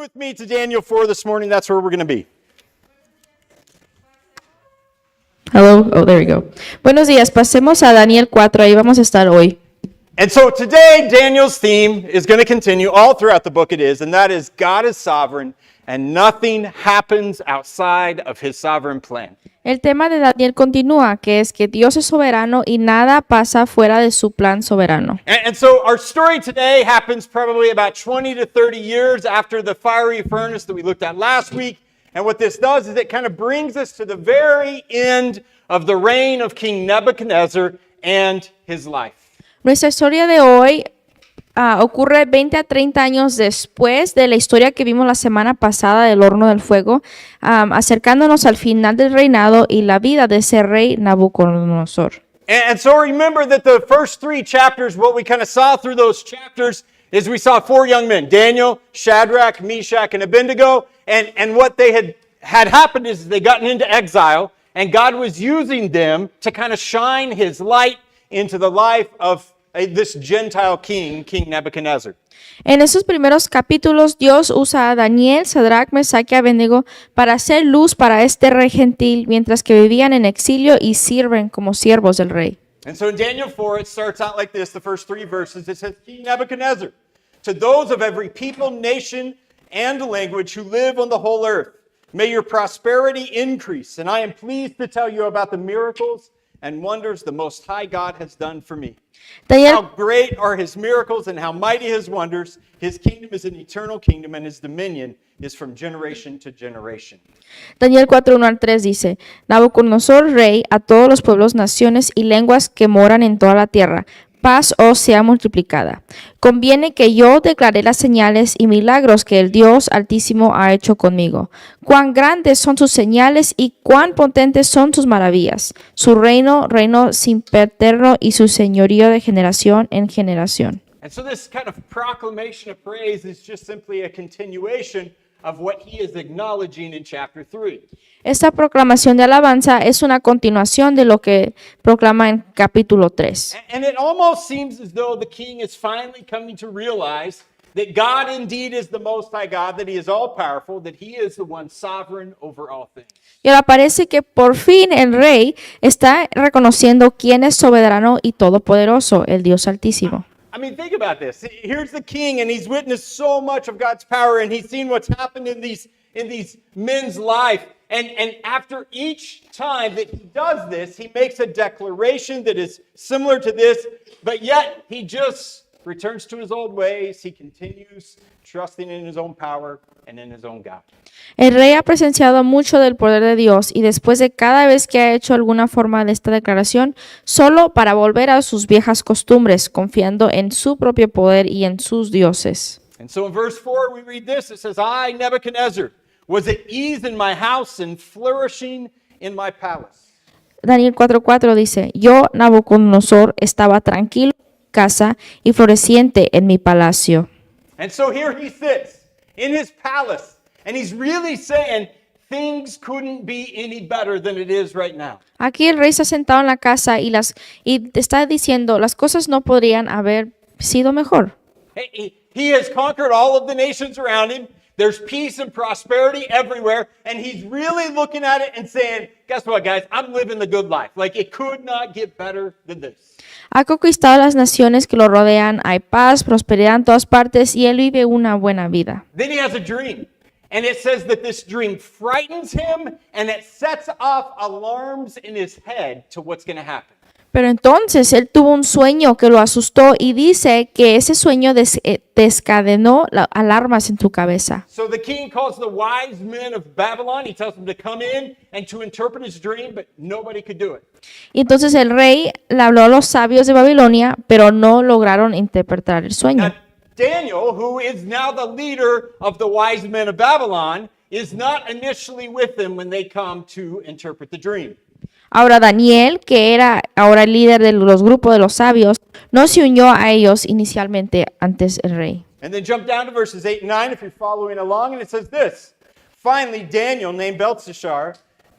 with me to Daniel 4 this morning. That's where we're going to be. Hello. Oh, there we go. Buenos días. Pasemos a Daniel 4. Ahí vamos a estar hoy. And so today, Daniel's theme is going to continue all throughout the book it is, and that is God is sovereign and nothing happens outside of his sovereign plan. El tema de Daniel continúa, que es que Dios es soberano y nada pasa fuera de su plan soberano. And so our story today happens probably about 20 to 30 years after the fiery furnace that we looked at last week. And what this does is it kind of brings us to the very end of the reign of King Nebuchadnezzar and his life. Nuestra historia de hoy ocurre 20 a 30 años después de la historia que vimos la semana pasada del horno del fuego, acercándonos al final del reinado y la vida de ese rey Nabucodonosor. And so remember that the first 3 chapters, what we kind of saw through those chapters is we saw 4 young men, Daniel, Shadrach, Meshach, and Abednego. And what they had happened is they gotten into exile, and God was using them to kind of shine his light into the life of this Gentile king, King Nebuchadnezzar. En esos primeros capítulos, Dios usa a Daniel, Sadrach, Mesach y Abednego para hacer luz para este rey gentil, mientras que vivían en exilio y sirven como siervos del rey. And so in Daniel 4, it starts out like this, the first 3 verses. It says, King Nebuchadnezzar, to those of every people, nation, and language who live on the whole earth, may your prosperity increase. And I am pleased to tell you about the miracles and wonders the Most High God has done for me. Daniel, How great are his miracles and how mighty his wonders. His kingdom is an eternal kingdom and his dominion is from generation to generation. Daniel 4:1 al 3 dice, Nabucodonosor, rey, a todos los pueblos, naciones y lenguas que moran en toda la tierra, paz os sea multiplicada. Conviene que yo declare las señales y milagros que el Dios Altísimo ha hecho conmigo. Cuán grandes son sus señales y cuán potentes son sus maravillas. Su reino sempiterno y su señorío de generación en generación. And so this kind of proclamation of praise is just simply a continuation of what he is acknowledging in chapter 3. Esta proclamación de alabanza es una continuación de lo que proclama en capítulo 3. And it almost seems as though the king is finally coming to realize that God indeed is the Most High God, that he is all powerful, that he is the one sovereign over all things. Y ahora parece que por fin el rey está reconociendo quién es soberano y todopoderoso, el Dios Altísimo. I mean, think about this. Here's the king, and he's witnessed so much of God's power, and he's seen what's happened in these men's life. And after each time that he does this, he makes a declaration that is similar to this, but yet he just returns to his old ways. He continues trusting in his own power and in his own God. El rey ha presenciado mucho del poder de Dios y después de cada vez que ha hecho alguna forma de esta declaración, solo para volver a sus viejas costumbres, confiando en su propio poder y en sus dioses. And so in verse 4, we read this. It says, I, Nebuchadnezzar, was at ease in my house and flourishing in my palace. Daniel 4:4 dice, yo, Nabucodonosor, estaba tranquilo en mi casa y floreciente en mi palacio. And so here he sits in his palace, and he's really saying things couldn't be any better than it is right now. Aquí el rey está sentado en la casa y está diciendo, las cosas no podrían haber sido mejor. He has conquered all of the nations around him. There's peace and prosperity everywhere. And he's really looking at it and saying, guess what, guys? I'm living the good life. Like, it could not get better than this. Ha conquistado las naciones que lo rodean, hay paz, prosperidad en todas partes y él vive una buena vida. Then he has a dream. And it says that this dream frightens him and it sets off alarms in his head to what's going to happen. Pero entonces él tuvo un sueño que lo asustó y dice que ese sueño desencadenó alarmas en su cabeza. So the king calls the wise men of Babylon. He tells them to come in and to interpret his dream, but nobody could do it. Y entonces el rey le habló a los sabios de Babilonia, pero no lograron interpretar el sueño. Now, Daniel, who is now the leader of the wise men of Babylon, is not initially with them when they come to interpret the dream. Ahora Daniel, que era ahora el líder de los grupos de los sabios, no se unió a ellos inicialmente antes el rey. And then jump down to verses 8 and 9 if you're following along, and it says this. Finally, Daniel, named Belteshazzar,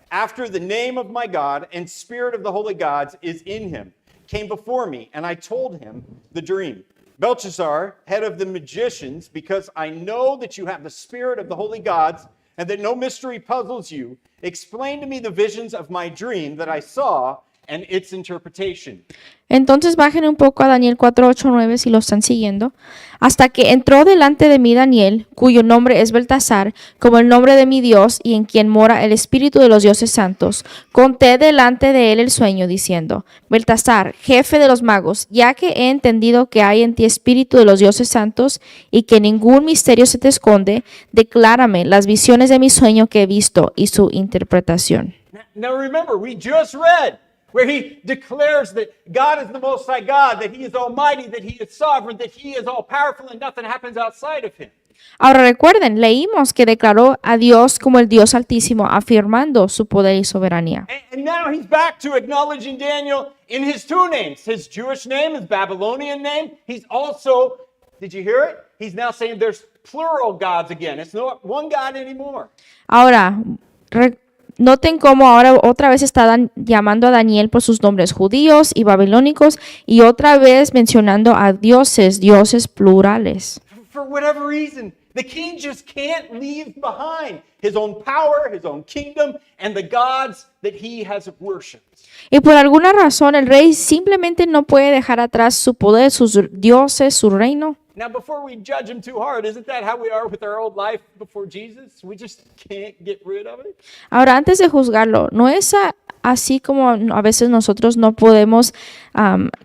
after the name of my God and spirit of the holy gods is in him, came before me, and I told him the dream. Belshazzar, head of the magicians, because I know that you have the spirit of the holy gods and that no mystery puzzles you, explain to me the visions of my dream that I saw and its interpretation. Entonces bajen un poco a Daniel 4, 8, 9 si lo están siguiendo. Hasta que entró delante de mí Daniel, cuyo nombre es Beltasar, como el nombre de mi Dios y en quien mora el espíritu de los dioses santos. Conté delante de él el sueño, diciendo: Beltasar, jefe de los magos, ya que he entendido que hay en ti espíritu de los dioses santos y que ningún misterio se te esconde, declárame las visiones de mi sueño que he visto y su interpretación. Now remember, we just read where he declares that God is the Most High God, that he is almighty, that he is sovereign, that he is all powerful and nothing happens outside of him. Ahora recuerden, leímos que declaró a Dios como el Dios Altísimo, afirmando su poder y soberanía. And now he's back to acknowledging Daniel in his two names, his Jewish name, his Babylonian name. He's also, did you hear it? He's now saying there's plural gods again. It's not one God anymore. Ahora, noten cómo ahora otra vez está llamando a Daniel por sus nombres judíos y babilónicos y otra vez mencionando a dioses plurales. For whatever reason, the king just can't leave behind his own power, his own kingdom, and the gods that he has worshipped. Y por alguna razón el rey simplemente no puede dejar atrás su poder, sus dioses, su reino. Now, before we judge him too hard, isn't that how we are with our old life before Jesus? We just can't get rid of it. Ahora, antes de juzgarlo, ¿no es así como a veces nosotros no podemos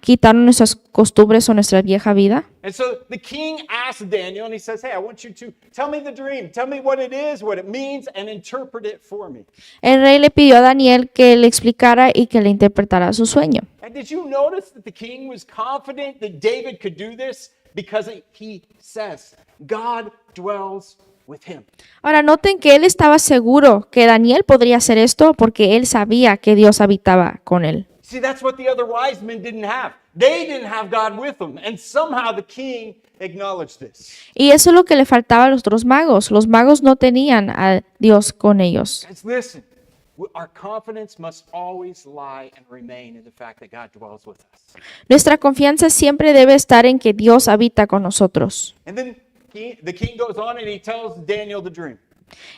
quitar nuestras costumbres o nuestra vieja vida? And so the king asks Daniel, and he says, hey, I want you to tell me the dream. Tell me what it is, what it means, and interpret it for me. El rey le pidió a Daniel que le explicara y que le interpretara su sueño. And did you notice that the king was confident that David could do this? Because he says, God dwells with him. Ahora noten que él estaba seguro que Daniel podría hacer esto porque él sabía que Dios habitaba con él. See, that's what the other wise men didn't have. They didn't have God with them. And somehow the king acknowledged this. Y eso es lo que le faltaba a los otros magos. Los magos no tenían a Dios con ellos. Guys, listen. Our confidence must always lie and remain in the fact that God dwells with us. Nuestra confianza siempre debe estar en que Dios habita con nosotros. And then the king goes on and he tells Daniel the dream.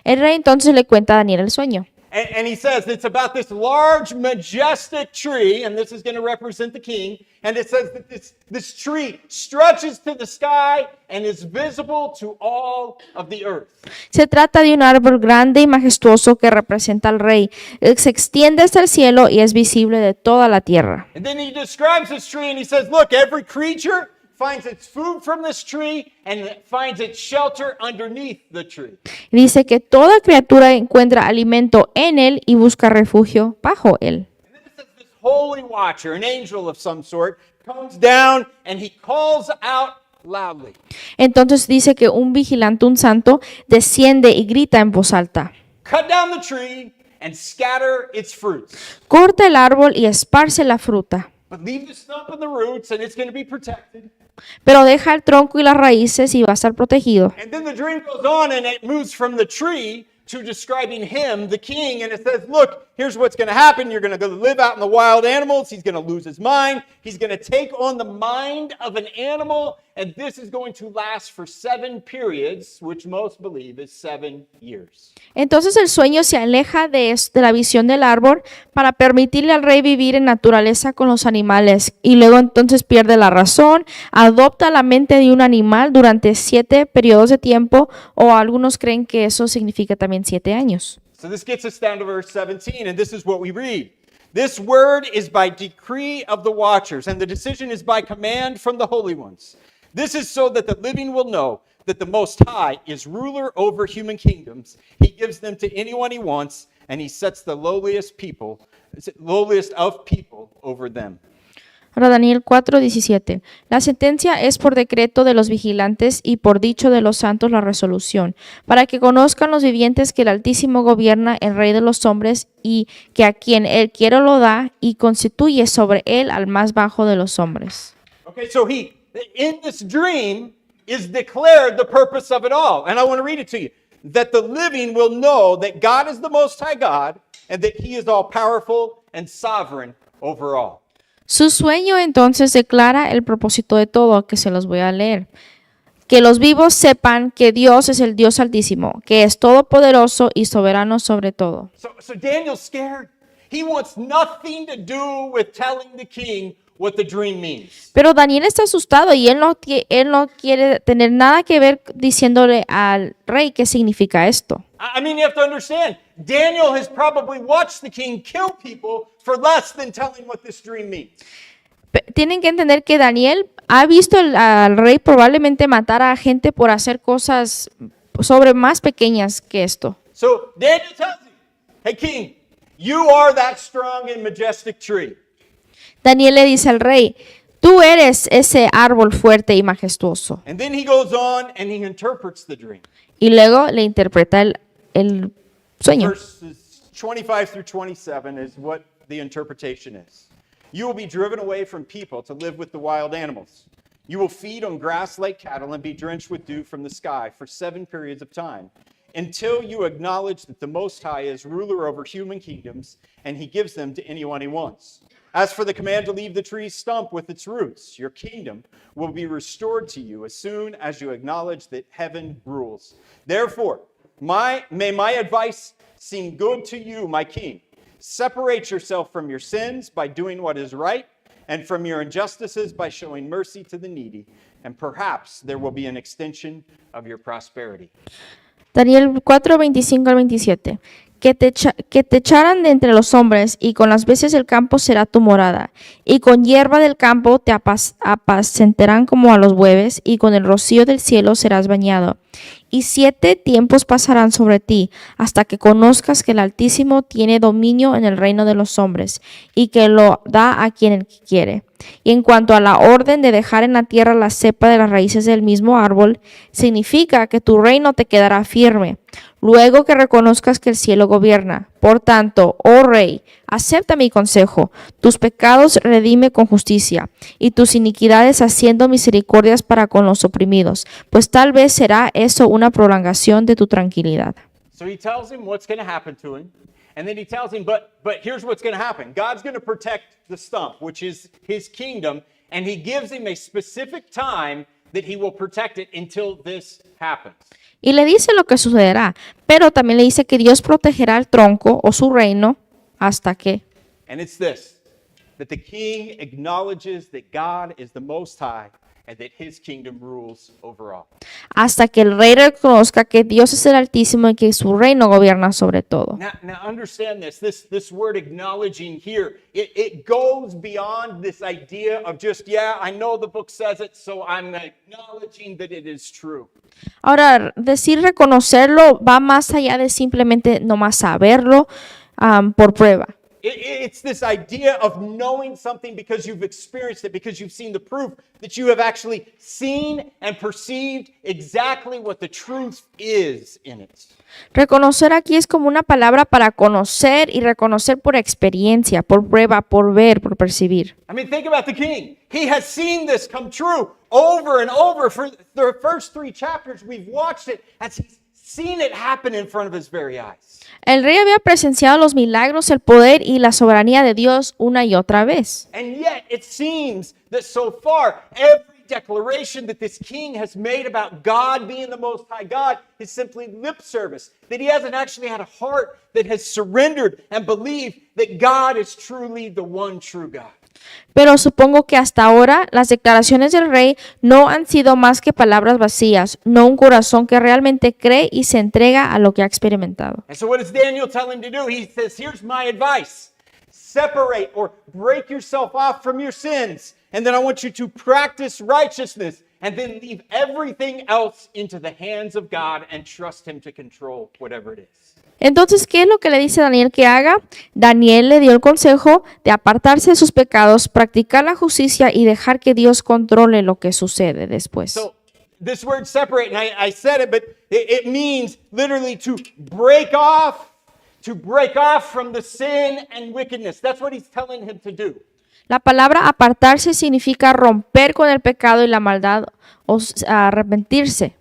El rey entonces le cuenta a Daniel el sueño. And he says it's about this large, majestic tree, and this is going to represent the king. And it says that this tree stretches to the sky and is visible to all of the earth. Se trata de un árbol grande y majestuoso que representa al rey. Se extiende hasta el cielo y es visible de toda la tierra. And then he describes this tree and he says, look, every creature finds its food from this tree and it finds its shelter underneath the tree. Y dice que toda criatura encuentra alimento en él y busca refugio bajo él. And then it says this holy watcher, an angel of some sort, comes down and he calls out loudly. Entonces dice que un vigilante, un santo, desciende y grita en voz alta. Cut down the tree and scatter its fruits. Corta el árbol y esparce la fruta, But leave the stump and the roots and it's going to be protected. pero deja el tronco y las raíces y va a estar protegido. And then the dream goes on and it moves from the tree to describing him, the king, and it says, look, here's what's going to happen. You're going to go live out in the wild animals. He's going to lose his mind. He's going to take on the mind of an animal, and this is going to last for 7 periods, which most believe is 7 years. Entonces el sueño se aleja de la visión del árbol para permitirle al rey vivir en naturaleza con los animales y luego entonces pierde la razón, adopta la mente de un animal durante 7 periodos de tiempo o algunos creen que eso significa también 7 años. So this gets us down to verse 17, and this is what we read. This word is by decree of the watchers, and the decision is by command from the holy ones. This is so that the living will know that the Most High is ruler over human kingdoms. He gives them to anyone he wants, and he sets the lowliest of people over them. Ahora Daniel 4:17. La sentencia es por decreto de los vigilantes y por dicho de los santos la resolución, para que conozcan los vivientes que el Altísimo gobierna, el Rey de los hombres, y que a quien él quiere lo da y constituye sobre él al más bajo de los hombres. Okay, so in this dream is declared the purpose of it all. And I want to read it to you. That the living will know that God is the Most High God and that he is all powerful and sovereign over all. Su sueño entonces declara el propósito de todo, que se los voy a leer. Que los vivos sepan que Dios es el Dios altísimo, que es todopoderoso y soberano sobre todo. So Daniel's scared. He wants nothing to do with telling the king what the dream means. Pero Daniel está asustado y él no quiere tener nada que ver diciéndole al rey qué significa esto. I mean, you have to understand, Daniel has probably watched the king kill people for less than telling what this dream means. Tienen que entender que Daniel ha visto al rey probablemente matar a gente por hacer cosas sobre más pequeñas que esto. So Daniel tells him, hey king, you are that strong and majestic tree. Daniel le dice al rey, tú eres ese árbol fuerte y majestuoso. And then he goes on and he interprets the dream. Y luego le interpreta el sueño. Verses 25 through 27 is what the interpretation is. You will be driven away from people to live with the wild animals. You will feed on grass like cattle and be drenched with dew from the sky for 7 periods of time, until you acknowledge that the Most High is ruler over human kingdoms, and he gives them to anyone he wants. As for the command to leave the tree's stump with its roots, your kingdom will be restored to you as soon as you acknowledge that heaven rules. Therefore, may my advice seem good to you, my king. Separate yourself from your sins by doing what is right, and from your injustices by showing mercy to the needy, and perhaps there will be an extension of your prosperity. Daniel 4, 25 al 27. Que te echaran de entre los hombres, y con las bestias del campo será tu morada, y con hierba del campo te apacentarán como a los bueyes, y con el rocío del cielo serás bañado. Y 7 tiempos pasarán sobre ti, hasta que conozcas que el Altísimo tiene dominio en el reino de los hombres, y que lo da a quien él quiere. Y en cuanto a la orden de dejar en la tierra la cepa de las raíces del mismo árbol, significa que tu reino te quedará firme, luego que reconozcas que el cielo gobierna. Por tanto, oh rey, acepta mi consejo, tus pecados redime con justicia, y tus iniquidades haciendo misericordias para con los oprimidos, pues tal vez será eso una prolongación de tu tranquilidad. So he tells him what's going to happen to him. And then he tells him, but here's what's going to happen. God's going to protect the stump, which is his kingdom. And he gives him a specific time that he will protect it until this happens. Y le dice lo que sucederá, pero también le dice que Dios protegerá el tronco o su reino hasta que. And it's this, that the king acknowledges that God is the Most High and that his kingdom rules over all. Hasta que el rey reconozca que Dios es el Altísimo y que su reino gobierna sobre todo. Now understand this word acknowledging here, it goes beyond this idea of just, yeah, I know the book says it, so I'm acknowledging that it is true. Ahora, decir reconocerlo va más allá de simplemente nomás saberlo por prueba. It's this idea of knowing something because you've experienced it, because you've seen the proof that you have actually seen and perceived exactly what the truth is in it. Reconocer aquí es como una palabra para conocer y reconocer por experiencia, por prueba, por ver, por percibir. I mean, think about the king. He has seen this come true over and over. For the first 3 chapters, we've watched it as he's seen it happen in front of his very eyes. El rey había presenciado los milagros, el poder y la soberanía de Dios una y otra vez. And yet it seems that so far, every declaration that this king has made about God being the Most High God is simply lip service, that he hasn't actually had a heart that has surrendered and believed that God is truly the one true God. Pero supongo que hasta ahora las declaraciones del rey no han sido más que palabras vacías, no un corazón que realmente cree y se entrega a lo que ha experimentado. And so what does Daniel tell him to do? He says, here's my advice. Separate or break yourself off from your sins. And then I want you to practice righteousness and then leave everything else into the hands of God and trust him to control whatever it is. Entonces, ¿qué es lo que le dice Daniel que haga? Daniel le dio el consejo de apartarse de sus pecados, practicar la justicia y dejar que Dios controle lo que sucede después. So this word separate, and I said it, but it means literally to break off from the sin and wickedness. That's what he's telling him to do. La palabra apartarse significa romper con el pecado y la maldad o arrepentirse.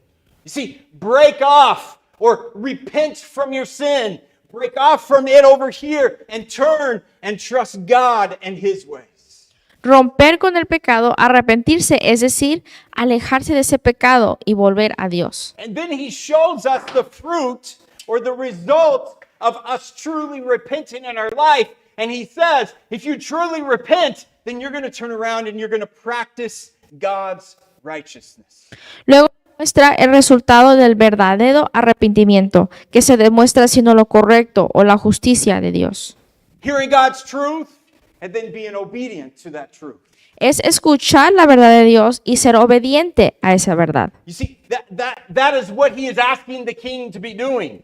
You see, break off or repent from your sin. Break off from it over here and turn and trust God and his ways. Romper con el pecado, arrepentirse, es decir, alejarse de ese pecado y volver a Dios. And then he shows us the fruit or the result of us truly repenting in our life. And he says, if you truly repent, then you're going to turn around and you're going to practice God's righteousness. Luego muestra el resultado del verdadero arrepentimiento, que se demuestra haciendo lo correcto o la justicia de Dios. Hearing God's truth and then being obedient to that truth. Es escuchar la verdad de Dios y ser obediente a esa verdad. You see, that is what he is asking the king to be doing.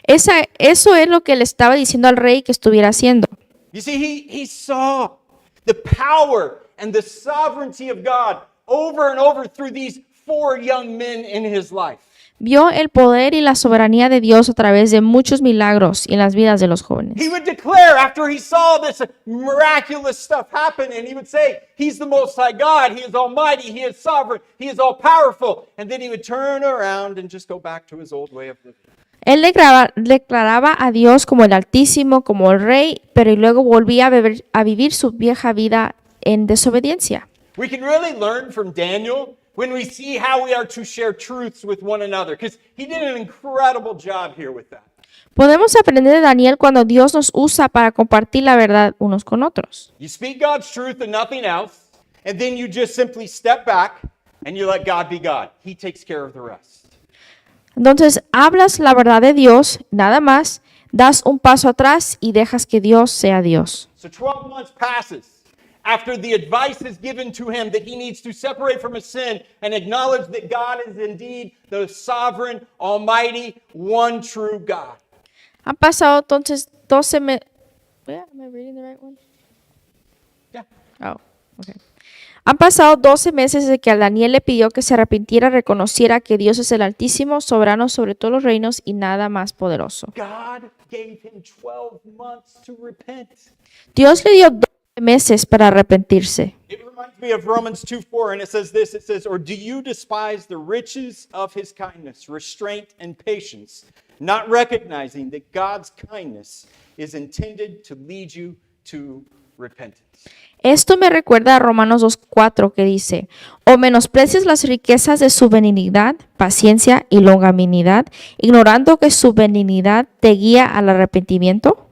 Eso es lo que le estaba diciendo al rey que estuviera haciendo. You see, he saw the power and the sovereignty of God over and over through these 4 young men in his life. Vio el poder y la soberanía de Dios a través de muchos milagros en las vidas de los jóvenes. He would declare after he saw this miraculous stuff happen, and he would say, he's the most high God, he is almighty, he is sovereign, he is all powerful. And then he would turn around and just go back to his old way of living. Él declaraba a Dios como el Altísimo, como el Rey, pero luego volvía a vivir su vieja vida en desobediencia. We can really learn from Daniel when we see how we are to share truths with one another, because he did an incredible job here with that. Podemos aprender de Daniel cuando Dios nos usa para compartir la verdad unos con otros. You speak God's truth and nothing else, and then you just simply step back and you let God be God. He takes care of the rest. Entonces, hablas la verdad de Dios, nada más, das un paso atrás y dejas que Dios sea Dios. So 12 months passes after the advice is given to him that he needs to separate from his sin and acknowledge that God is indeed the sovereign, almighty, one true God. Han pasado entonces 12 meses. Am I reading the right one? Yeah. Oh, okay. Han pasado 12 meses desde que a Daniel le pidió que se arrepintiera, reconociera que Dios es el Altísimo, soberano sobre todos los reinos y nada más poderoso. God gave him 12 months to repent. Dios le dio 12 meses para arrepentirse. It reminds me of Romans 2:4, and it says this, it says, or do you despise the riches of his kindness, restraint, and patience, not recognizing that God's kindness is intended to lead you to repentance? Esto me recuerda a Romanos 2:4 que dice, o menosprecias las riquezas de su benignidad, paciencia y longanimidad, ignorando que su benignidad te guía al arrepentimiento.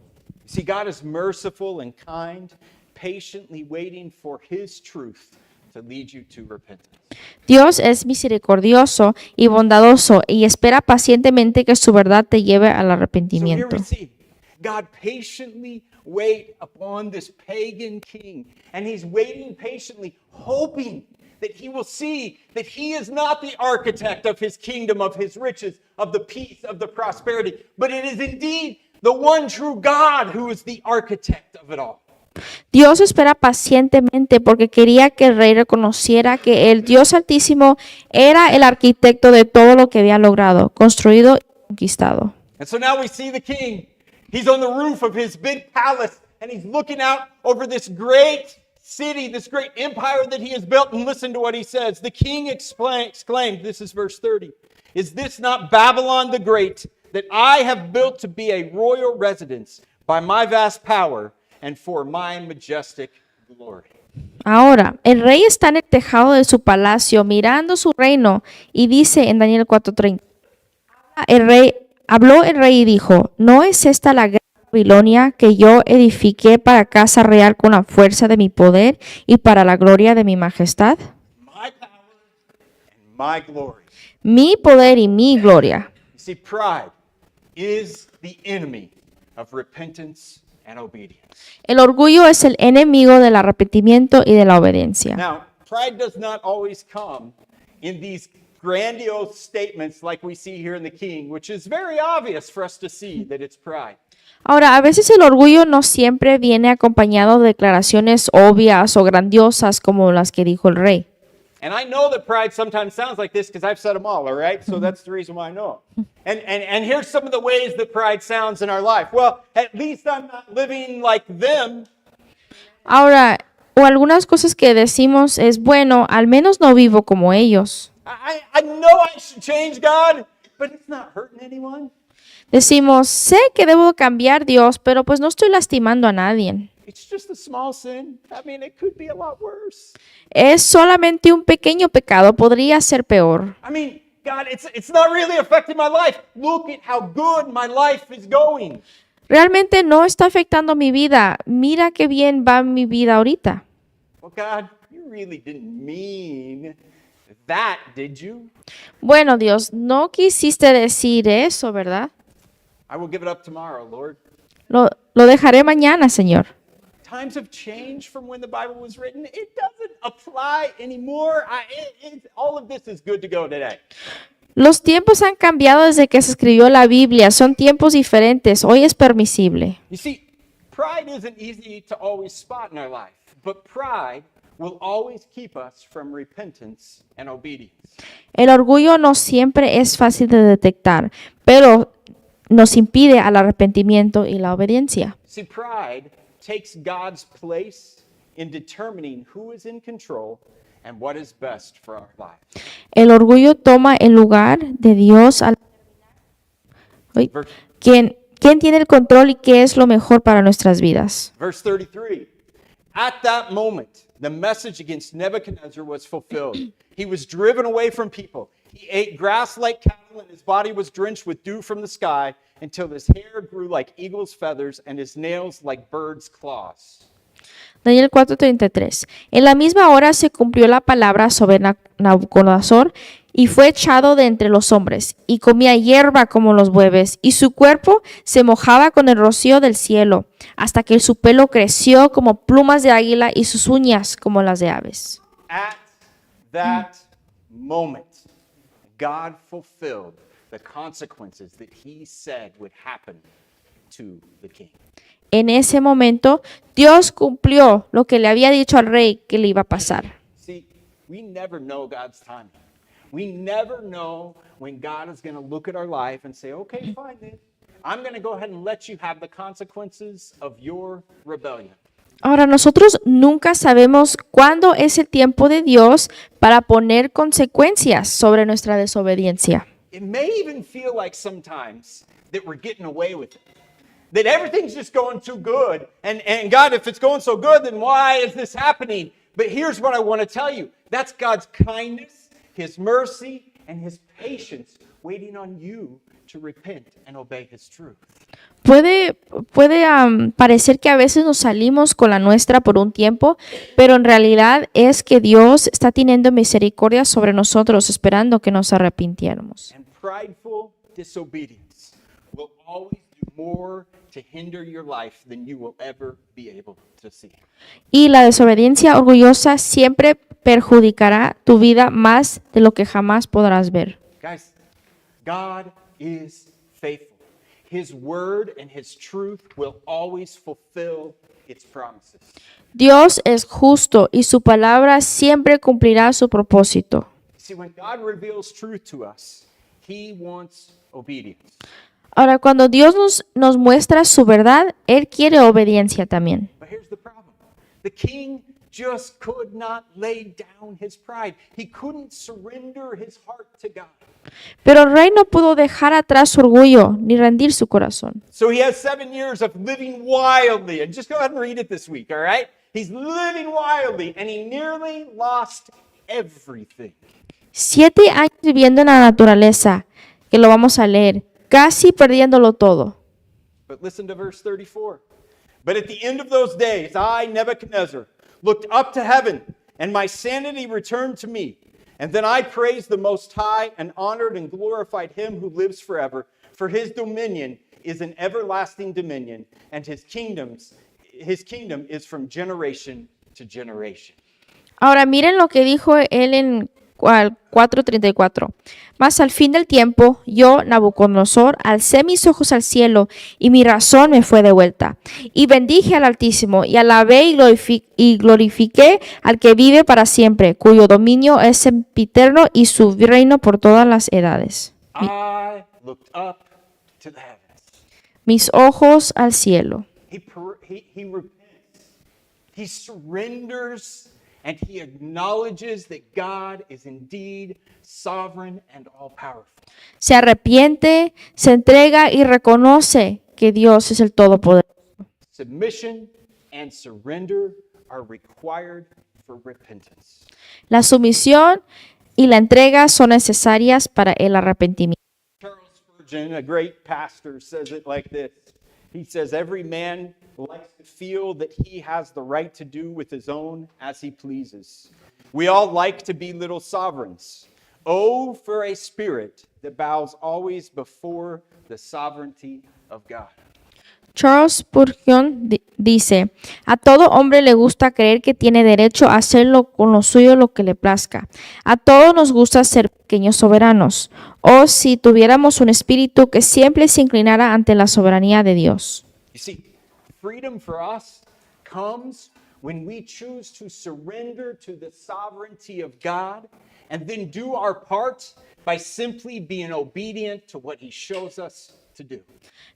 See, God is merciful and kind, patiently waiting for his truth to lead you to repentance. Dios es misericordioso y bondadoso y espera pacientemente que su verdad te lleve al So here arrepentimiento. we see God patiently wait upon this pagan king, and he's waiting patiently, hoping that he will see that he is not the architect of his kingdom, of his riches, of the peace, of the prosperity, but it is indeed the one true God who is the architect of it all. Dios espera pacientemente porque quería que el rey reconociera que el Dios Altísimo era el arquitecto de todo lo que había logrado, construido y conquistado. And so now we see the king. He's on the roof of his big palace, and he's looking out over this great city, this great empire that he has built. And listen to what he says. The king exclaimed, this is verse 30, is this not Babylon the Great, that I have built to be a royal residence by my vast power and for my majestic glory? Ahora, el rey está en el tejado de su palacio mirando su reino y dice en Daniel 4:30, habló el rey y dijo, ¿no es esta la gran Babilonia que yo edifiqué para casa real con la fuerza de mi poder y para la gloria de mi majestad? My power and my glory. Mi poder y mi gloria. You see, pride is the enemy of repentance and obedience. El orgullo es el enemigo del arrepentimiento y de la obediencia. Now, pride does not always come in these grandiose statements like we see here in the king, which is very obvious for us to see that it's pride. Ahora, a veces el orgullo no siempre viene acompañado de declaraciones obvias o grandiosas como las que dijo el rey. And I know that pride sometimes sounds like this because I've said them all right? So that's the reason why I know. And here's some of the ways that pride sounds in our life. Well, at least I'm not living like them. Ahora, o algunas cosas que decimos es, bueno, al menos no vivo como ellos. I know I should change, God, but it's not hurting anyone. Decimos, sé que debo cambiar, Dios, pero pues no estoy lastimando a nadie. it's just a small sin. I mean, it could be a lot worse. Es solamente un pequeño pecado, podría ser peor. I mean, God, it's not really affecting my life. Look at how good my life is going. Realmente no está afectando mi vida. Mira qué bien va mi vida ahorita. Well, God, you really didn't mean that, did you? Bueno, Dios, no quisiste decir eso, ¿verdad? I will give it up tomorrow, Lord. Lo dejaré mañana, Señor. Times have changed from when the Bible was written. It doesn't apply anymore. All of this is good to go today. Los tiempos han cambiado desde que se escribió la Biblia. Son tiempos diferentes. Hoy es permisible. You see, pride isn't easy to always spot in our life, but pride will always keep us from repentance and obedience. El orgullo no siempre es fácil de detectar, pero nos impide al arrepentimiento y la obediencia. See, pride takes God's place in determining who is in control and what is best for our lives. El orgullo toma el lugar de Dios al Uy, ¿quién tiene el control y qué es lo mejor para nuestras vidas? Verse 33. At that moment, the message against Nebuchadnezzar was fulfilled. He was driven away from people. He ate grass like cattle, and his body was drenched with dew from the sky until his hair grew like eagle's feathers and his nails like birds' claws. Daniel 4:33. En la misma hora se cumplió la palabra sobre Nabucodonosor y fue echado de entre los hombres y comía hierba como los bueyes y su cuerpo se mojaba con el rocío del cielo hasta que su pelo creció como plumas de águila y sus uñas como las de aves. At that moment, God fulfilled the consequences that he said would happen to the king. En ese momento, Dios cumplió lo que le había dicho al rey que le iba a pasar. See, we never know God's timing. We never know when God is going to look at our life and say, okay, fine then. I'm going to go ahead and let you have the consequences of your rebellion. Ahora, nosotros nunca sabemos cuándo es el tiempo de Dios para poner consecuencias sobre nuestra desobediencia. It may even feel like sometimes that we're getting away with it. That everything's just going too good. And God, if it's going so good, then why is this happening? But here's what I want to tell you. That's God's kindness, his mercy, and his patience waiting on you to repent and obey his truth. Puede parecer que a veces nos salimos con la nuestra por un tiempo, pero en realidad es que Dios está teniendo misericordia sobre nosotros, esperando que nos arrepintiéramos. And prideful disobedience will always do more to hinder your life than you will ever be able to see. Y la desobediencia orgullosa siempre perjudicará tu vida más de lo que jamás podrás ver. Guys, God is faithful. His word and his truth will always fulfill its promises. Dios es justo y su palabra siempre cumplirá su propósito. See, when God reveals truth to us, he wants obedience. Ahora, cuando Dios nos muestra su verdad, Él quiere obediencia también. But here's the problem. The king just could not lay down his pride. He couldn't surrender his heart to God. Pero el rey no pudo dejar atrás su orgullo ni rendir su corazón. So he has 7 years of living wildly. And just go ahead and read it this week, all right? He's living wildly, and he nearly lost everything. 7 años viviendo en la naturaleza, que lo vamos a leer, casi perdiéndolo todo. But listen to verse 34. But at the end of those days, I, Nebuchadnezzar, looked up to heaven, and my sanity returned to me. And then I praised the Most High and honored and glorified him who lives forever. For his dominion is an everlasting dominion, and his kingdom is from generation to generation. Ahora miren lo que dijo él en 4:34. Mas al fin del tiempo, yo, Nabucodonosor, alcé mis ojos al cielo y mi razón me fue devuelta. Y bendije al Altísimo y alabé y glorifiqué al que vive para siempre, cuyo dominio es sempiterno y su reino por todas las edades. I looked up to the heavens. Mis ojos al cielo. He repents. He surrenders. And he acknowledges that God is indeed sovereign and all-powerful. Se arrepiente, se entrega y reconoce que Dios es el Todopoderoso. Submission and surrender are required for repentance. La sumisión y la entrega son necesarias para el arrepentimiento. Charles Spurgeon, a great pastor, says it like this. He says, every man likes to feel that he has the right to do with his own as he pleases. We all like to be little sovereigns. Oh, for a spirit that bows always before the sovereignty of God. Charles Spurgeon dice, a todo hombre le gusta creer que tiene derecho a hacerlo con lo suyo lo que le plazca. A todos nos gusta ser pequeños soberanos. O si tuviéramos un espíritu que siempre se inclinara ante la soberanía de Dios. You see, freedom for us comes when we choose to surrender to the sovereignty of God and then do our part by simply being obedient to what He shows us to do.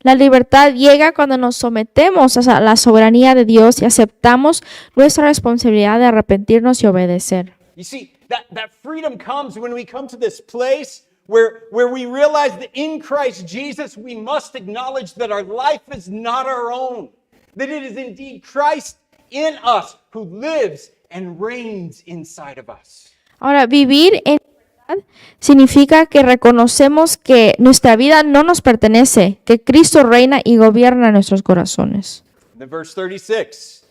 La libertad llega cuando nos sometemos a la soberanía de Dios y aceptamos nuestra responsabilidad de arrepentirnos y obedecer. You see, that freedom comes when we come to this place where we realize that in Christ Jesus we must acknowledge that our life is not our own, that it is indeed Christ in us who lives and reigns inside of us. Ahora, vivir en libertad significa que reconocemos que nuestra vida no nos pertenece, que Cristo reina y gobierna nuestros corazones. Then verse 36.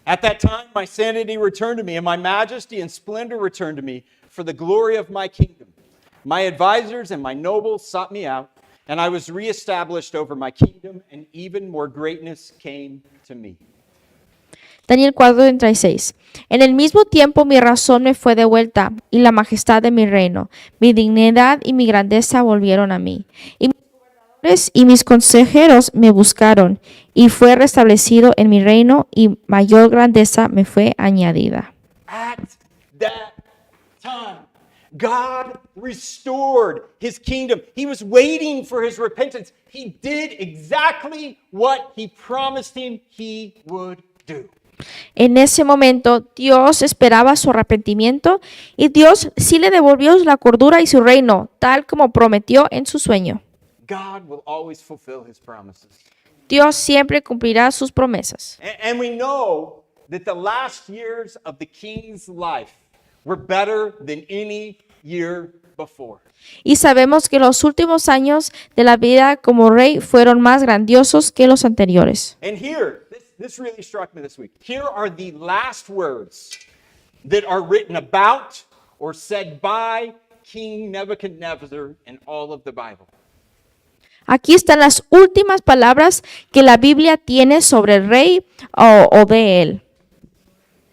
At that time my sanity returned to me, and my majesty and splendor returned to me, for the glory of my kingdom. My advisors and my nobles sought me out, and I was reestablished over my kingdom, and even more greatness came to me. Daniel 4:36. En el mismo tiempo mi razón me fue devuelta y la majestad de mi reino, mi dignidad y mi grandeza volvieron a mí. Y mis gobernadores y mis consejeros me buscaron y fue restablecido en mi reino y mayor grandeza me fue añadida. At that time, God restored His kingdom. He was waiting for His repentance. He did exactly what He promised him He would do. En ese momento Dios esperaba su arrepentimiento y Dios sí le devolvió la cordura y su reino, tal como prometió en su sueño. God will always fulfill His promises. Dios siempre cumplirá sus promesas. And we know that the last years of the king's life were better than any year before. Y sabemos que los últimos años de la vida como rey fueron más grandiosos que los anteriores. And here, this really struck me this week. Here are the last words that are written about or said by King Nebuchadnezzar in all of the Bible. Aquí están las últimas palabras que la Biblia tiene sobre el rey o de él.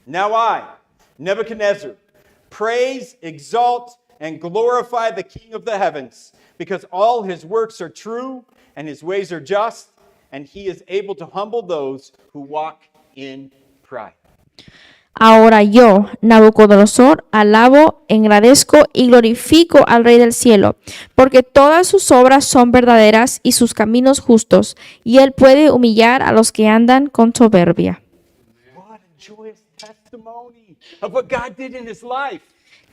Now I, Nebuchadnezzar, praise, exalt, and glorify the King of the heavens, because all his works are true and his ways are just, and he is able to humble those who walk in pride. Ahora yo, Nabucodonosor, alabo, engrandezco y glorifico al Rey del cielo, porque todas sus obras son verdaderas y sus caminos justos, y él puede humillar a los que andan con soberbia. What a joyous testimony of what God did in his life.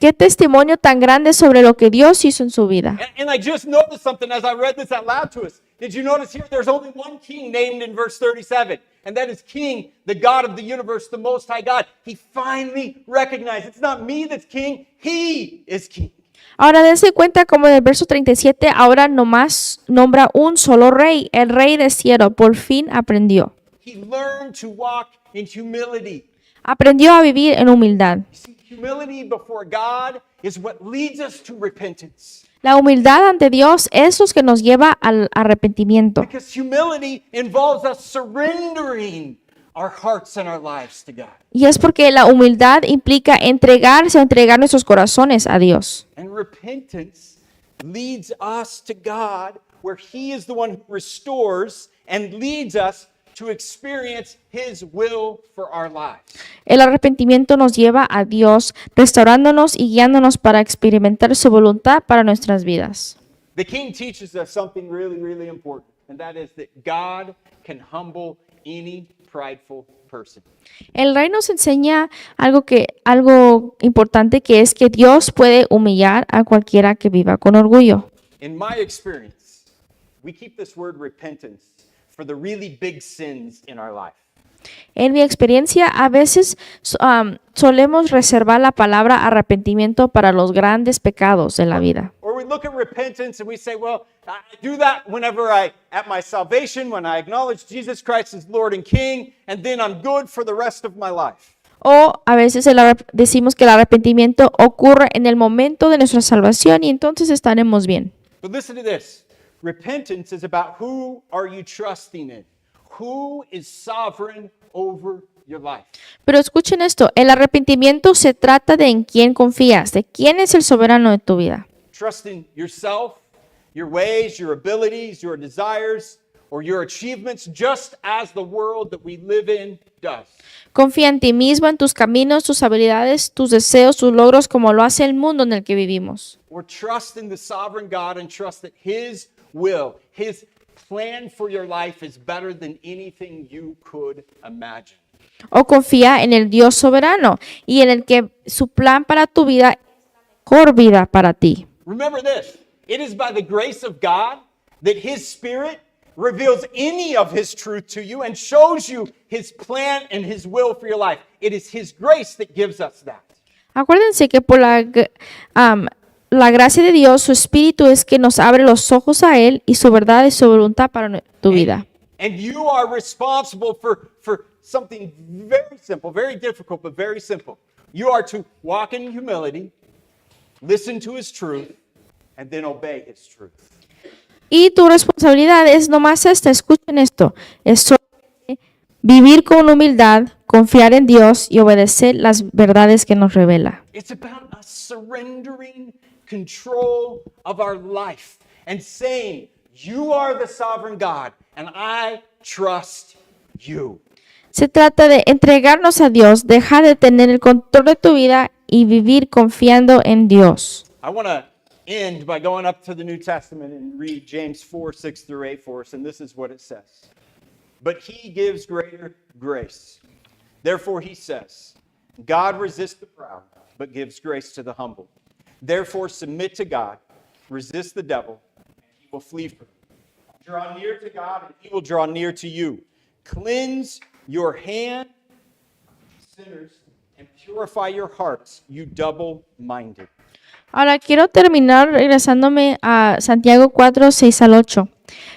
Qué testimonio tan grande sobre lo que Dios hizo en su vida. And I just noticed something as I read this out loud to us. Did you notice here there's only one king named in verse 37, and that is King, the God of the universe, the Most High God. He finally recognized it's not me that's king, He is king. Ahora dense cuenta como en el verso 37 ahora nomás nombra un solo rey, el rey del cielo, por fin aprendió. He learned to walk in humility. Aprendió a vivir en humildad. You see, humility before God is what leads us to repentance. La humildad ante Dios es lo que nos lleva al arrepentimiento. Because humility involves us surrendering our hearts and our lives to God. Y es porque la humildad implica entregarse, entregar nuestros corazones a Dios. And repentance leads us to God, where He is the one who restores and leads us to experience His will for our lives. El arrepentimiento nos lleva a Dios, restaurándonos y guiándonos para experimentar su voluntad para nuestras vidas. The King teaches us something really, really important, and that is that God can humble any prideful person. El rey nos enseña algo importante, que es que Dios puede humillar a cualquiera que viva con orgullo. In my experience, we keep this word repentance for the really big sins in our life. En mi experiencia, a veces solemos reservar la palabra arrepentimiento para los grandes pecados de la vida. Or we look at repentance and we say, well, I do that whenever at my salvation, when I acknowledge Jesus Christ as Lord and King, and then I'm good for the rest of my life. O a veces decimos que el arrepentimiento ocurre en el momento de nuestra salvación y entonces estaremos bien. But listen to this. Repentance is about who are you trusting in? Who is sovereign over your life? Pero escuchen esto, el arrepentimiento se trata de en quién confías, de quién es el soberano de tu vida. Trusting yourself, your ways, your abilities, your desires, or your achievements, just as the world that we live in does. Confía en ti mismo, en tus caminos, tus habilidades, tus deseos, tus logros, como lo hace el mundo en el que vivimos. Or trust in the sovereign God and trust that His will, His plan for your life is better than anything you could imagine. O confía en el Dios soberano y en el que su plan para tu vida es la mejor vida para ti. Remember this, it is by the grace of God that His Spirit reveals any of His truth to you and shows you His plan and His will for your life. It is His grace that gives us that. Acuérdense que por la gracia de Dios, su Espíritu es que nos abre los ojos a Él y su verdad y su voluntad para tu vida. And you are responsible for something very simple, very difficult, but very simple. You are to walk in humility, listen to His truth, and then obey His truth. Y tu responsabilidad es nomás esta, escuchen esto, es solamente vivir con humildad, confiar en Dios y obedecer las verdades que nos revela. It's about us surrendering control of our life and saying, you are the sovereign God and I trust you. Se trata de entregarnos a Dios, dejar de tener el control de tu vida y vivir confiando en Dios. I want to end by going up to the New Testament and read James 4:6-8 for us, and this is what it says. But He gives greater grace. Therefore He says, God resists the proud, but gives grace to the humble. Therefore submit to God, resist the devil, and he will flee from you. Draw near to God, and He will draw near to you. Cleanse your hand, sinners, and purify your hearts, you double-minded. Ahora quiero terminar regresándome a Santiago 4:6-8.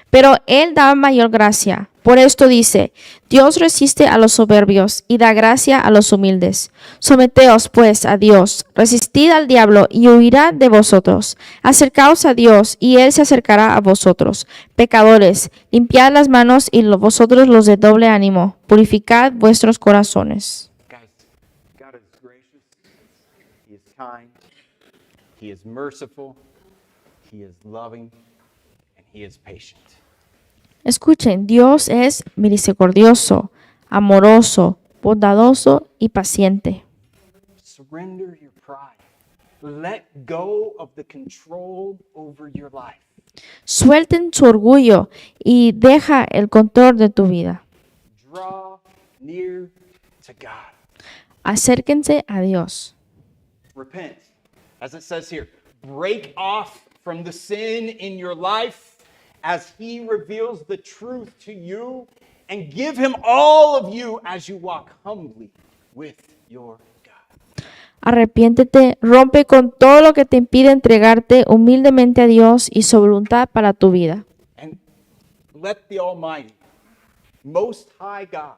Pero Él da mayor gracia. Por esto dice, Dios resiste a los soberbios y da gracia a los humildes. Someteos pues a Dios, resistid al diablo y huirá de vosotros. Acercaos a Dios y Él se acercará a vosotros. Pecadores, limpiad las manos y vosotros los de doble ánimo, purificad vuestros corazones. Guys, God is gracious, He is kind, He is merciful, He is loving, and He is patient. Escuchen, Dios es misericordioso, amoroso, bondadoso y paciente. Surrender your pride. Let go of the control over your life. Suelten su orgullo y deja el control de tu vida. Draw near to God. Acérquense a Dios. Repent. As it says here, break off from the sin in your life as He reveals the truth to you, and give Him all of you as you walk humbly with your God. Arrepiéntete, rompe con todo lo que te impide entregarte humildemente a Dios y su voluntad para tu vida. And let the Almighty, Most High God,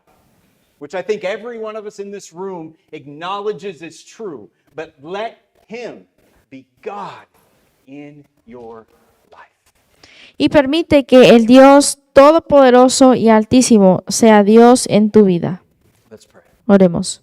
which I think every one of us in this room acknowledges is true, but let Him be God in your life. Y permite que el Dios Todopoderoso y Altísimo sea Dios en tu vida. Let's pray. Oremos.